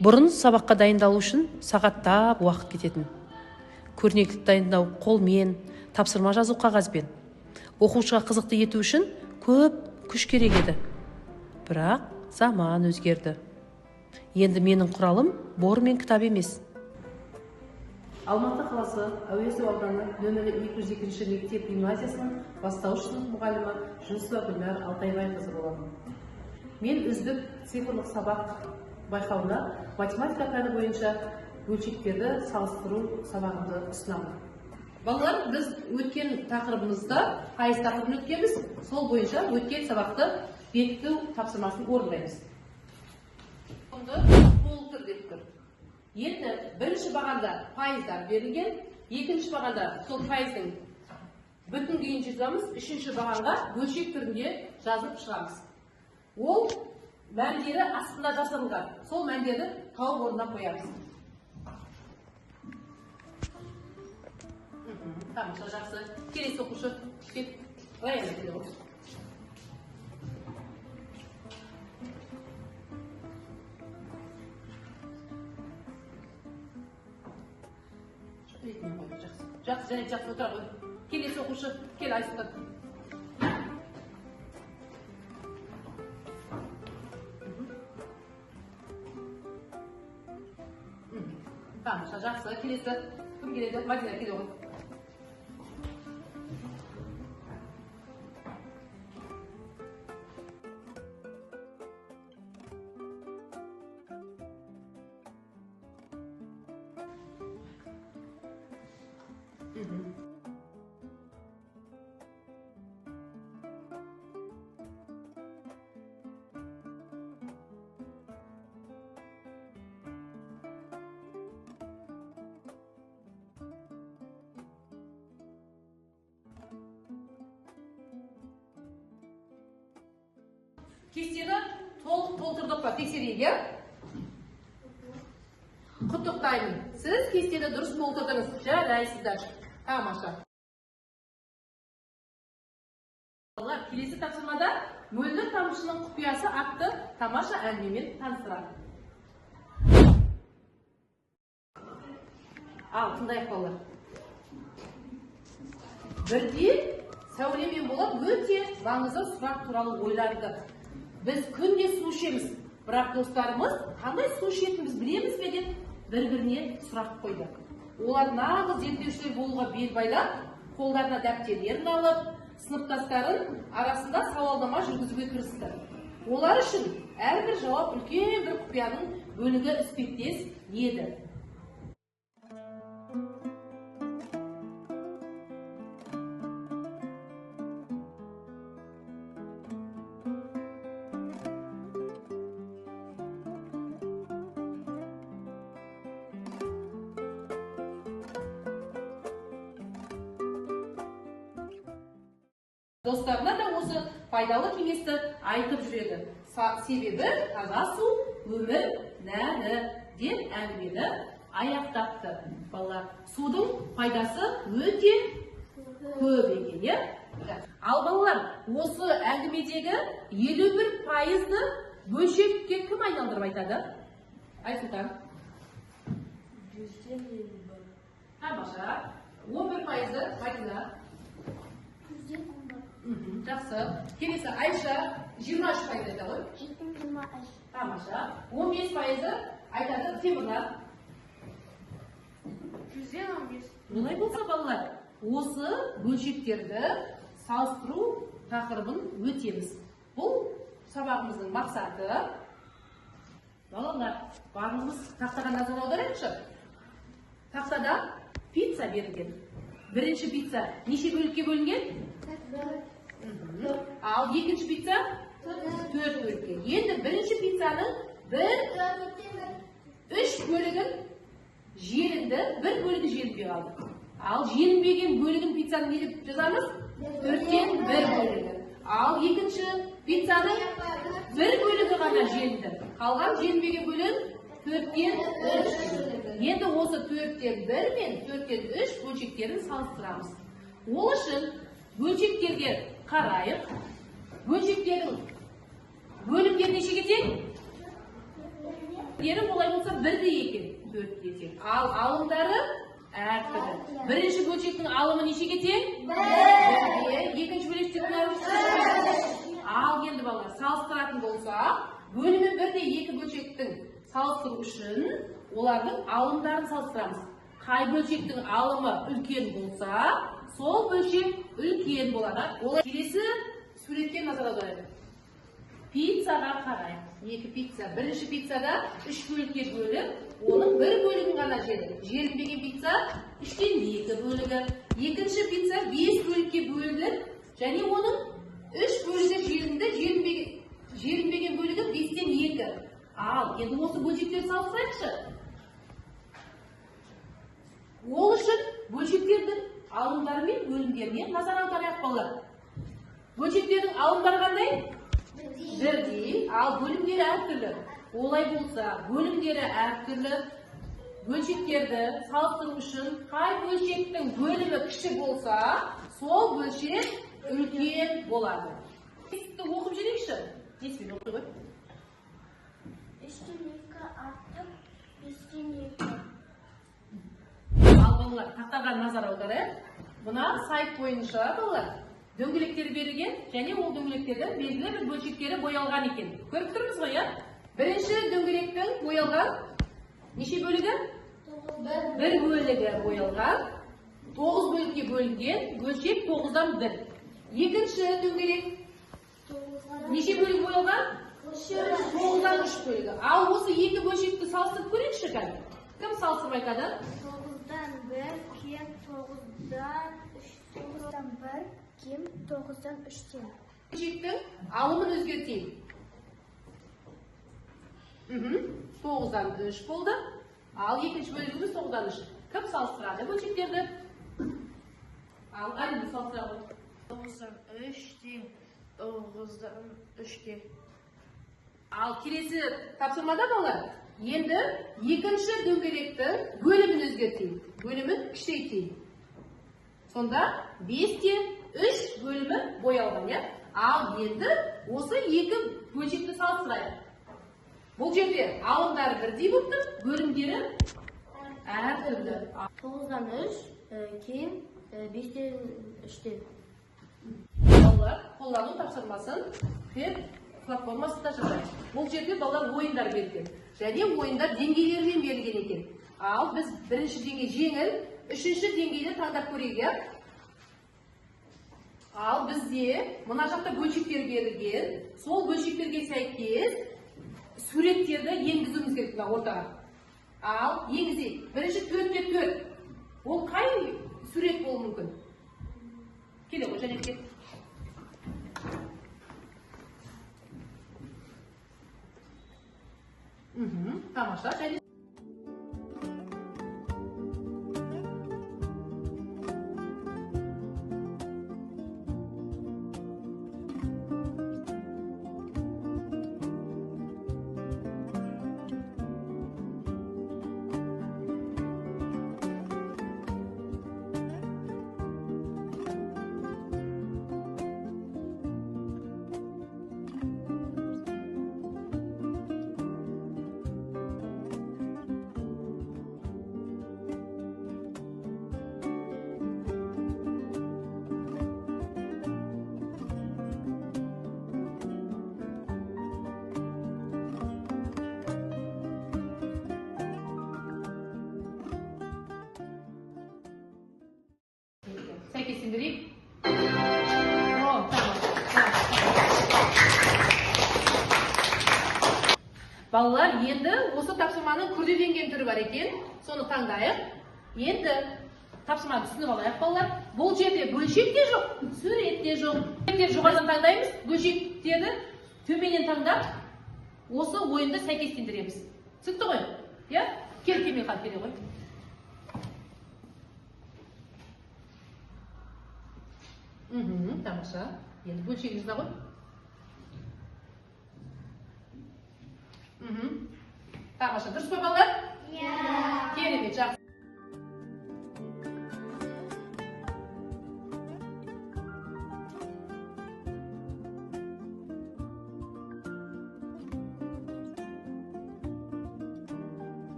Бұрын сабаққа дайындалу үшін сағаттап уақыт кететін. Көрнекілік дайындау қолмен, тапсырма жазу қағазбен. Оқушыға қызықты ету үшін көп күш керек еді. Бірақ заман өзгерді. Енді менің құралым бор мен кітап емес. Алматы қаласы Әуезов ауданы нөмірі 202 мектеп гимназиясының бастауыш сынып мұғалімі Жүнісова Гүлнар Алтайбайқызы боламын. Мен үздік цифрлық сабақ байқауына математика пәні бойынша бөлшектерді салыстыру сабағымды ұсынамын. Балалар, біз өткен тақырыбымызда пайыз тақырыбын өткенбіз, сол бойынша өткен сабақты бекіту тапсырмасын орындаймыз. Толтыр деп тұр. Енді бірінші бағанда пайыздар берілген, екінші бағанда сол пайыздың бүтін күйін жазамыз, үшінші бағанға бөлшек түрінде жазып шығамыз. Ол мәндері астында жасырылған. Сол мәндерді тауып орнына қоямыз. Тамаша, жақсы. Келесі оқушы. Кет. Раяна келе ғой. Жақсы, және жақсы отыра ғой. Келесі оқушы. Кел, Айсұлтан. Тамаша, жақсы. Келесі. Кім келеді? Мадина келе ғой. Кестені толтырдық па? Тексерейік, құттықтаймын. Сіз кестені дұрыс толтырдыңыз. Жарайсыздар. Тамаша. Келесі тапсырмада мөлдір тамшының құпиясы атты тамаша әңгімемен таныстырады. Ал, тыңдайық балалар. Бірде сәулемен болып өте маңызды сұрақ туралы ойланды. Біз күнде су ішеміз, бірақ достарымыз қандай су ішетінін білеміз бе деп бір-біріне сұрақ қойды. Олар нағыз зерттеушілер болуға бел байлап, қолдарына дәптерлерін алып, сыныптастарын арасында сауалнама жүргізуге кірісті. Олар үшін әрбір жауап үлкен бір құпияның бөлігі іспеттес еді. Достарына да осы пайдалы кеңесті айтып жүреді. Себебі таза су өмір нәрі деп әңгімені аяқтапты. Балалар, судың пайдасы өте көп екен. Ал балалар, осы әңгімедегі 51%-ны бөлшекке кім айналдырып айтады? Айсұлтан. Тамаша. 11%-ны Мадина. Жақсы. Келесі Айша 23% айтады ғой? 23. Тамаша. 15%-ы айтады Темірнар. 115. Бұлай болса балалар, осы бөлшектерді салыстыру тақырыбын өтеміз. Бұл сабағымыздың мақсаты. Балалар, барлығымыз тақтаға назар аударайықшы. Тақтада пицца берілген. Бірінші пицца неше бөлікке бөлінген? Ал екінші пицца 4 бөлікке. Енді бірінші пиццаның 3 бөлігін желінді, 1 бөлігі желінбей қалды. Ал желінбеген бөлігін пиццаны не деп жазамыз? 4-тен 1 бөлігі. Ал екінші пиццаның 1 бөлігі ғана желінді. Қалған желінбеген бөлігін 4-тен 3. Енді осы 4-тен 1 мен 4-тен 3 бөлшектерін салыстырамыз. Ол үшін бөлшектерге қарайық. Бөлшектердің бөлімдері нешеге тең? Дері олай болса 1-де екен, 4-те тең. Ал алымдары әртүрлі. Бірінші бөлшектің алымы нешеге тең? 1-де. Екінші бөлшектің алымы? Ал енді балалар, салыстыратын болса, бөлімі 1-де 2 бөлшектің салыстыру үшін олардың алымдарын салыстырамыз. Қай бөлшектің алымы үлкен болса, сол бөлшек үлкен болады. Олар келесі суретке назар аударайық. Пиццаға қарайық. 2 пицца. Бірінші пиццада 3 бөлікке бөліп, оның 1 бөлігін ғана жеді. Желінбеген пицца 3-тен 2 бөлігі. Екінші пицца 5 бөлікке бөлініп, және оның 3 бөлігі желінді, желінбеген бөлігі 5-тен 2. Ал, енді осы бөлшектерді салыстырайықшы. Ол үшін бөлшектердің алымдары мен бөлімдеріне назар аударайық балалар. Бөлшектердің алымдары қандай? 1-де, ал бөлімдері әртүрлі. Олай болса, бөлімдері әртүрлі. Бөлшектерді салыстыру үшін қай бөлшектің бөлімі кіші болса, сол бөлшек үлкен болады. Тестті оқып жүрейікші. Неспен оқи ғой? 3-тен 2 артық, 5-тен 2. Ал балалар, тақтаға назар аударайық. Бұна сайт бойынша балалар дөңгелектер берілген, және ол дөңгелектердің белгілі бір бөлшектері боялған екен. Көріп тұрмыз ғой, бірінші дөңгелектің боялған неше бөлігі? 1 бөлігі боялған, 9 бөлікке бөлінген, бөлшек 9-дан 1. Екінші дөңгелек неше бөлігі боялған? 9-дан 3 бөлігі. Ал осы екі бөлшекті салыстырып көрейікші кәл. Кім салыстырып айтады? 9-дан 1, кем 9-дан 3, 9-дан 1, кем 9-дан 3-тен. Бөлшектің алымын өзгертейік. 9-дан 3 болды. Ал екінші бөлігіміз 9-дан 3. Кім салыстырады бөлшектерді? Ал әлі салыстырады. 9-дан 3 тең 9-дан 3-ке. Ал келесі тапсырмада балалар, енді екінші дөңгелектің бөлімін өзгертейік. Бөлімін кішірейтейік. Сонда 5-тен 3 бөлімі боялған, Ал енді осы екі бөлшекті салыстырайық. Бұл жерде алымдары бірдей болып тұр, бөлімдері әртүрлі. 9-дан 3, кем 5-тен 3-тен. Балалар қолдану тапсырмасын платформасында жазайық. Бұл жерде балалар ойындар берген. Және ойындар деңгейлермен берілген екен. Ал біз бірінші деңгей жеңіл, үшінші деңгейді таңдап көрейік. Ал бізде мына жақта бөлшектер берілген. Сол бөлшектерге сәйкес суреттерді енгізуіміз керек ортаға. Ал енгізейік. Бірінші 4-те 4. Ол қай сурет болуы мүмкін? Келе ғой, және кет. Тамаша, және сәйкестендірейік. Балалар, енді осы тапсырманың күрделенген түрі бар екен. Соны таңдайық. Енді тапсырманы түсініп алайық, балалар. Бұл жерде бөлшек те жоқ, сурет те жоқ. Бөлшектерді жоғарыдан таңдаймыз, бөлшектерді төменнен таңдап, осы ойынды сәйкестендіреміз. Түсінікті ғой? Келмей қалып келе ғой. Тамаша. Енді бөлшегіміз да ғой. Тамаша. Дұрыс па, балалар? Керемет, жақсы.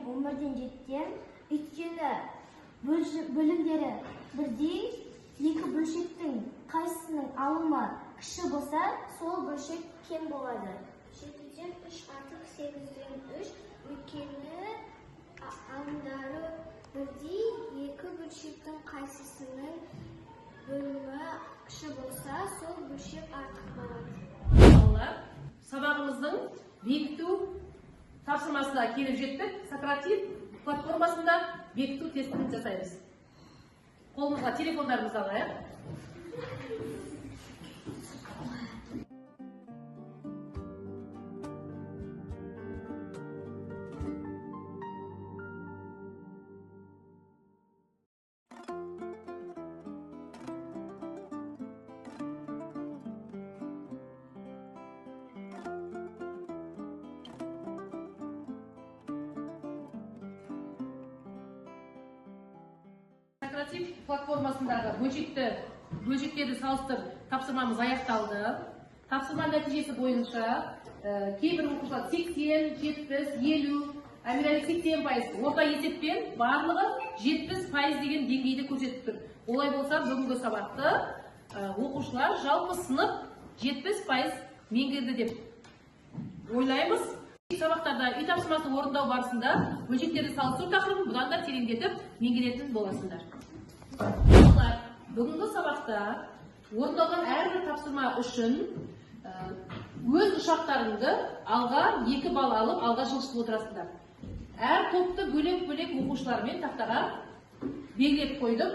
11-ден 7-тен. Өйткені бөлімдері бірдей, екі бөлшектің қайсысының алымы кіші болса, сол бөлшек кем болады. 7-ден 3 артық 8-ден 3. Өйткені алымдары бірдей, екі бөлшектің қайсысының бөлімі кіші болса, сол бөлшек артық болады. Сабағымыздың бекіту тапсырмасына келіп жеттік. Сократив платформасында бекіту тестін жасаймыз. Қолымызға телефондарымызды алайық. Сократив платформасындағы бөлшектерді салыстырып тапсырмамыз аяқталды. Тапсырма нәтижесі бойынша кейбір оқушылар 80, 70, 50, әмірәлі 80%, орта есеппен барлығы 70% деген деңгейді көрсетіп тұр. Олай болса, бүгінгі сабақты оқушылар жалпы сынып 70% меңгерді деп ойлаймыз. Сабақтарда үй тапсырмасын орындау барысында бөлшектерді салыстыру тақырыбын бұдан да тереңдетіп меңгеретін боласыңдар. Бүгінгі сабақта орындалған әрбір тапсырма үшін өз ұшақтарыңды алға 2 балл алып, алға жылжытып отырасыңдар. Әр топты бөлек-бөлек оқушылармен тақтаға белгілеп қойдым.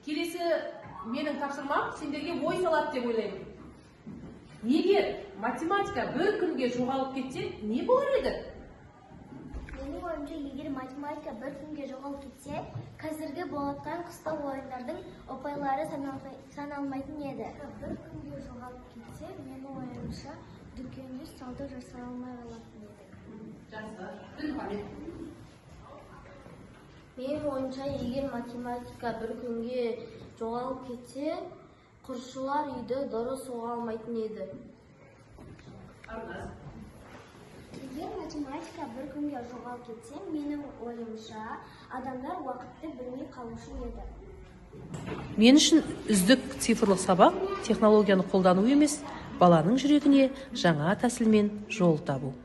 Келесі менің тапсырмам сендерге ой салады деп ойлаймын. Егер математика бір күнге жоғалып кетсе, не болар еді? Менің ойымша, егер математика бір күнге жоғалып кетсе, қазіргі болатқан қысқа ойындардың ұпайлары саналмайтын еді. Бір күнге жоғалып кетсе, менің ойымша, дүкенде сауда жасай алмай қалатын еді. Менің ойымша, егер математика бір күнге жоғалып кетсе, құршылар үйді дұрыс соға алмайтын еді. Егер математика бір күнге жоғалып кетсе, менің ойымша, адамдар уақытты білмей қалушы еді. Мен үшін үздік цифрлық сабақ технологияны қолдану емес, баланың жүрегіне жаңа тәсілмен жол табу.